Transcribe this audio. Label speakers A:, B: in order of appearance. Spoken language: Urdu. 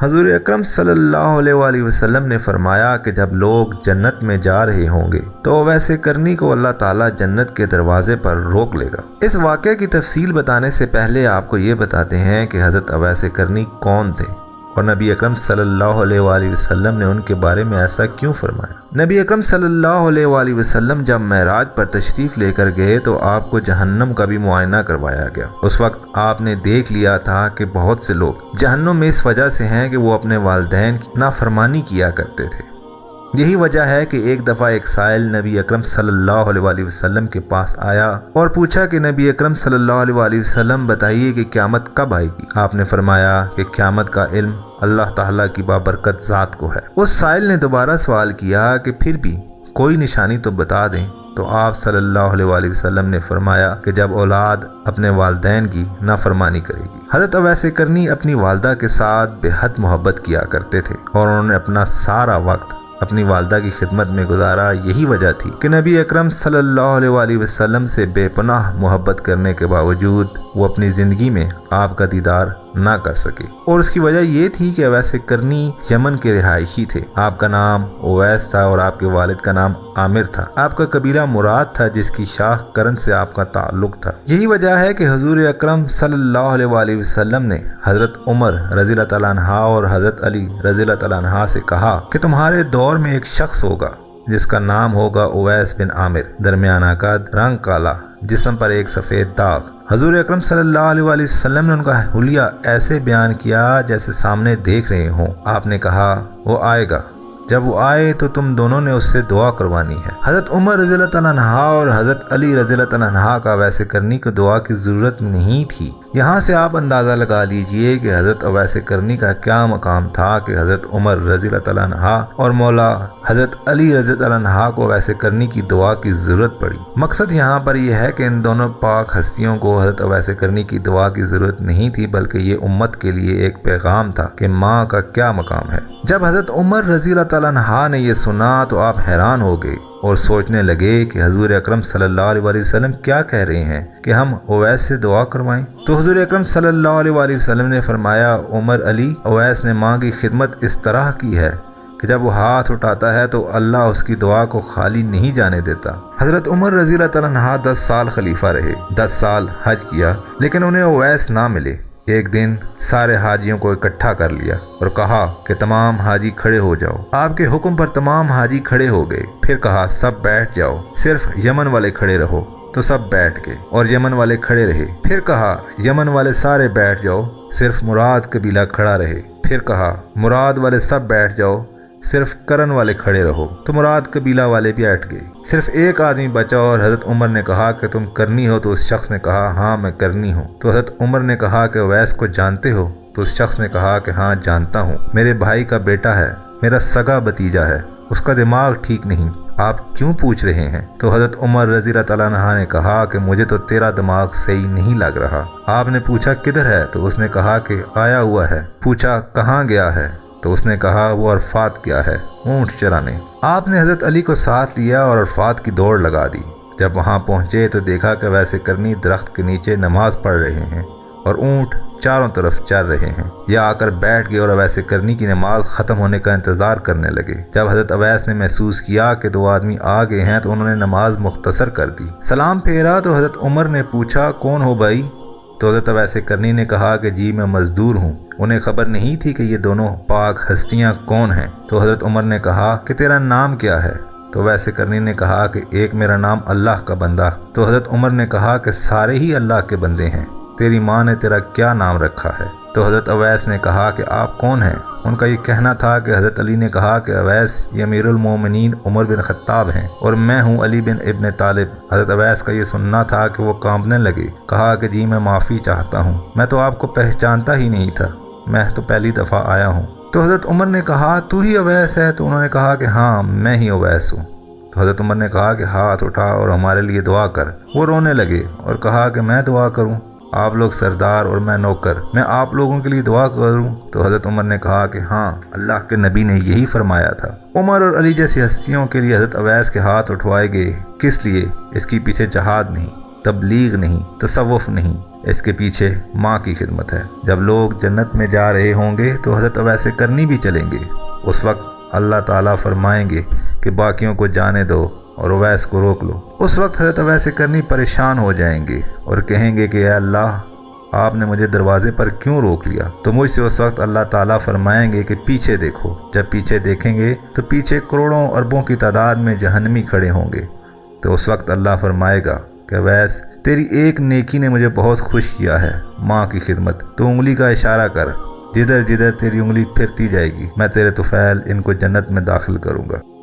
A: حضور اکرم صلی اللہ علیہ وسلم نے فرمایا کہ جب لوگ جنت میں جا رہے ہوں گے تو ویسے کرنی کو اللہ تعالیٰ جنت کے دروازے پر روک لے گا۔ اس واقعے کی تفصیل بتانے سے پہلے آپ کو یہ بتاتے ہیں کہ حضرت اویس کرنی کون تھے اور نبی اکرم صلی اللہ علیہ وسلم نے ان کے بارے میں ایسا کیوں فرمایا۔ نبی اکرم صلی اللہ علیہ وسلم جب معراج پر تشریف لے کر گئے تو آپ کو جہنم کا بھی معائنہ کروایا گیا۔ اس وقت آپ نے دیکھ لیا تھا کہ بہت سے لوگ جہنم میں اس وجہ سے ہیں کہ وہ اپنے والدین کی نافرمانی کیا کرتے تھے۔ یہی وجہ ہے کہ ایک دفعہ ایک سائل نبی اکرم صلی اللہ علیہ وسلم کے پاس آیا اور پوچھا کہ نبی اکرم صلی اللہ علیہ وسلم بتائیے کہ قیامت کب آئے گی۔ آپ نے فرمایا کہ قیامت کا علم اللہ تعالیٰ کی بابرکت ذات کو ہے۔ اس سائل نے دوبارہ سوال کیا کہ پھر بھی کوئی نشانی تو بتا دیں، تو آپ صلی اللہ علیہ وسلم نے فرمایا کہ جب اولاد اپنے والدین کی نافرمانی کرے گی۔ حضرت اویس کرنی اپنی والدہ کے ساتھ بے حد محبت کیا کرتے تھے اور انہوں نے اپنا سارا وقت اپنی والدہ کی خدمت میں گزارا۔ یہی وجہ تھی کہ نبی اکرم صلی اللہ علیہ وسلم سے بے پناہ محبت کرنے کے باوجود وہ اپنی زندگی میں آپ کا دیدار نہ کر سکے، اور اس کی وجہ یہ تھی کہ اویس کرنی یمن کے رہائشی تھے۔ آپ کا نام اویس تھا اور آپ کے والد کا نام عامر تھا۔ آپ کا قبیلہ مراد تھا جس کی شاخ کرن سے آپ کا تعلق تھا۔ یہی وجہ ہے کہ حضور اکرم صلی اللہ علیہ وسلم نے حضرت عمر رضی اللہ تعالیٰ عنہ اور حضرت علی رضی اللہ تعالیٰ عنہ سے کہا کہ تمہارے دور میں ایک شخص ہوگا جس کا نام ہوگا اویس بن عامر، درمیانہ قد، رنگ کالا، جسم پر ایک سفید داغ۔ حضور اکرم صلی اللہ علیہ وسلم نے ان کا حلیہ ایسے بیان کیا جیسے سامنے دیکھ رہے ہوں۔ آپ نے کہا وہ آئے گا، جب وہ آئے تو تم دونوں نے اس سے دعا کروانی ہے۔ حضرت عمر رضی اللہ تعالیٰ عنہ اور حضرت علی رضی اللہ تعالیٰ عنہ کا اویس کرنی کو دعا کی ضرورت نہیں تھی۔ یہاں سے آپ اندازہ لگا لیجئے کہ حضرت اویس کرنی کا کیا مقام تھا کہ حضرت عمر رضی اللہ تعالیٰ عنہ اور مولا حضرت علی رضی اللہ عنہ کو اویس کرنی کی دعا کی ضرورت پڑی۔ مقصد یہاں پر یہ ہے کہ ان دونوں پاک ہستیوں کو حضرت اویس کرنی کی دعا کی ضرورت نہیں تھی، بلکہ یہ امت کے لیے ایک پیغام تھا کہ ماں کا کیا مقام ہے۔ جب حضرت عمر رضی اللہ تعالیٰ عنہ نے یہ سنا تو آپ حیران ہو گئے اور سوچنے لگے کہ حضور اکرم صلی اللہ علیہ وسلم کیا کہہ رہے ہیں کہ ہم اویس سے دعا کروائیں۔ تو حضور اکرم صلی اللہ علیہ وسلم نے فرمایا، عمر علی، اویس نے ماں کی خدمت اس طرح کی ہے کہ جب وہ ہاتھ اٹھاتا ہے تو اللہ اس کی دعا کو خالی نہیں جانے دیتا۔ حضرت عمر رضی اللہ تعالیٰ عنہ 10 سال خلیفہ رہے، 10 سال حج کیا، لیکن انہیں اویس نہ ملے۔ ایک دن سارے حاجیوں کو اکٹھا کر لیا اور کہا کہ تمام حاجی کھڑے ہو جاؤ۔ آپ کے حکم پر تمام حاجی کھڑے ہو گئے۔ پھر کہا سب بیٹھ جاؤ، صرف یمن والے کھڑے رہو، تو سب بیٹھ گئے اور یمن والے کھڑے رہے۔ پھر کہا یمن والے سارے بیٹھ جاؤ، صرف مراد قبیلہ کھڑا رہے۔ پھر کہا مراد والے سب بیٹھ جاؤ، صرف کرن والے کھڑے رہو، تو مراد قبیلہ والے بھی بیٹھ گئے۔ صرف ایک آدمی بچا اور حضرت عمر نے کہا کہ تم کرنی ہو؟ تو اس شخص نے کہا ہاں میں کرنی ہوں۔ تو حضرت عمر نے کہا کہ اویس کو جانتے ہو؟ تو اس شخص نے کہا کہ ہاں جانتا ہوں، میرے بھائی کا بیٹا ہے، میرا سگا بھتیجا ہے، اس کا دماغ ٹھیک نہیں، آپ کیوں پوچھ رہے ہیں؟ تو حضرت عمر رضی اللہ تعالیٰ عنہ نے کہا کہ مجھے تو تیرا دماغ صحیح نہیں لگ رہا۔ آپ نے پوچھا کدھر ہے؟ تو اس نے کہا کہ آیا ہوا ہے۔ پوچھا کہاں گیا ہے؟ تو اس نے کہا وہ عرفات گیا ہے اونٹ چرانے۔ آپ نے حضرت علی کو ساتھ لیا اور عرفات کی دوڑ لگا دی۔ جب وہاں پہنچے تو دیکھا کہ اویس کرنی درخت کے نیچے نماز پڑھ رہے ہیں اور اونٹ چاروں طرف چر رہے ہیں۔ یہ آ کر بیٹھ گئے اور اویس کرنی کی نماز ختم ہونے کا انتظار کرنے لگے۔ جب حضرت اویس نے محسوس کیا کہ 2 آدمی آ گئے ہیں تو انہوں نے نماز مختصر کر دی۔ سلام پھیرا تو حضرت عمر نے پوچھا کون ہو بھائی؟ تو حضرت اویس کرنی نے کہا کہ جی میں مزدور ہوں۔ انہیں خبر نہیں تھی کہ یہ دونوں پاک ہستیاں کون ہیں۔ تو حضرت عمر نے کہا کہ تیرا نام کیا ہے؟ تو اویس کرنی نے کہا کہ ایک میرا نام اللہ کا بندہ۔ تو حضرت عمر نے کہا کہ سارے ہی اللہ کے بندے ہیں، تیری ماں نے تیرا کیا نام رکھا ہے؟ تو حضرت اویس نے کہا کہ آپ کون ہیں؟ ان کا یہ کہنا تھا کہ حضرت علی نے کہا کہ اویس یہ امیر المومنین عمر بن خطاب ہیں اور میں ہوں علی بن ابن طالب۔ حضرت اویس کا یہ سننا تھا کہ وہ کانپنے لگے، کہا کہ جی میں معافی چاہتا ہوں، میں تو آپ کو پہچانتا ہی نہیں تھا، میں تو پہلی دفعہ آیا ہوں۔ تو حضرت عمر نے کہا تو ہی اویس ہے؟ تو انہوں نے کہا کہ ہاں میں ہی اویس ہوں۔ تو حضرت عمر نے کہا کہ ہاتھ اٹھا اور ہمارے لیے دعا کر۔ وہ رونے لگے اور کہا کہ میں دعا کروں؟ آپ لوگ سردار اور میں نوکر، میں آپ لوگوں کے لیے دعا کروں؟ تو حضرت عمر نے کہا کہ ہاں اللہ کے نبی نے یہی فرمایا تھا۔ عمر اور علی جیسی ہستیوں کے لیے حضرت اویس کے ہاتھ اٹھوائے گئے، کس لیے؟ اس کی پیچھے جہاد نہیں، تبلیغ نہیں، تصوف نہیں، اس کے پیچھے ماں کی خدمت ہے۔ جب لوگ جنت میں جا رہے ہوں گے تو حضرت اویس کرنی بھی چلیں گے۔ اس وقت اللہ تعالیٰ فرمائیں گے کہ باقیوں کو جانے دو اور اویس کو روک لو۔ اس وقت حضرت اویس کرنی پریشان ہو جائیں گے اور کہیں گے کہ اے اللہ، آپ نے مجھے دروازے پر کیوں روک لیا؟ تو مجھ سے اس وقت اللہ تعالیٰ فرمائیں گے کہ پیچھے دیکھو۔ جب پیچھے دیکھیں گے تو پیچھے کروڑوں اربوں کی تعداد میں جہنمی کھڑے ہوں گے۔ تو اس وقت اللہ فرمائے گا کہ اویس، تیری ایک نیکی نے مجھے بہت خوش کیا ہے، ماں کی خدمت۔ تو انگلی کا اشارہ کر، جدھر جدھر تیری انگلی پھرتی جائے گی میں تیرے طفیل ان کو جنت میں داخل کروں گا۔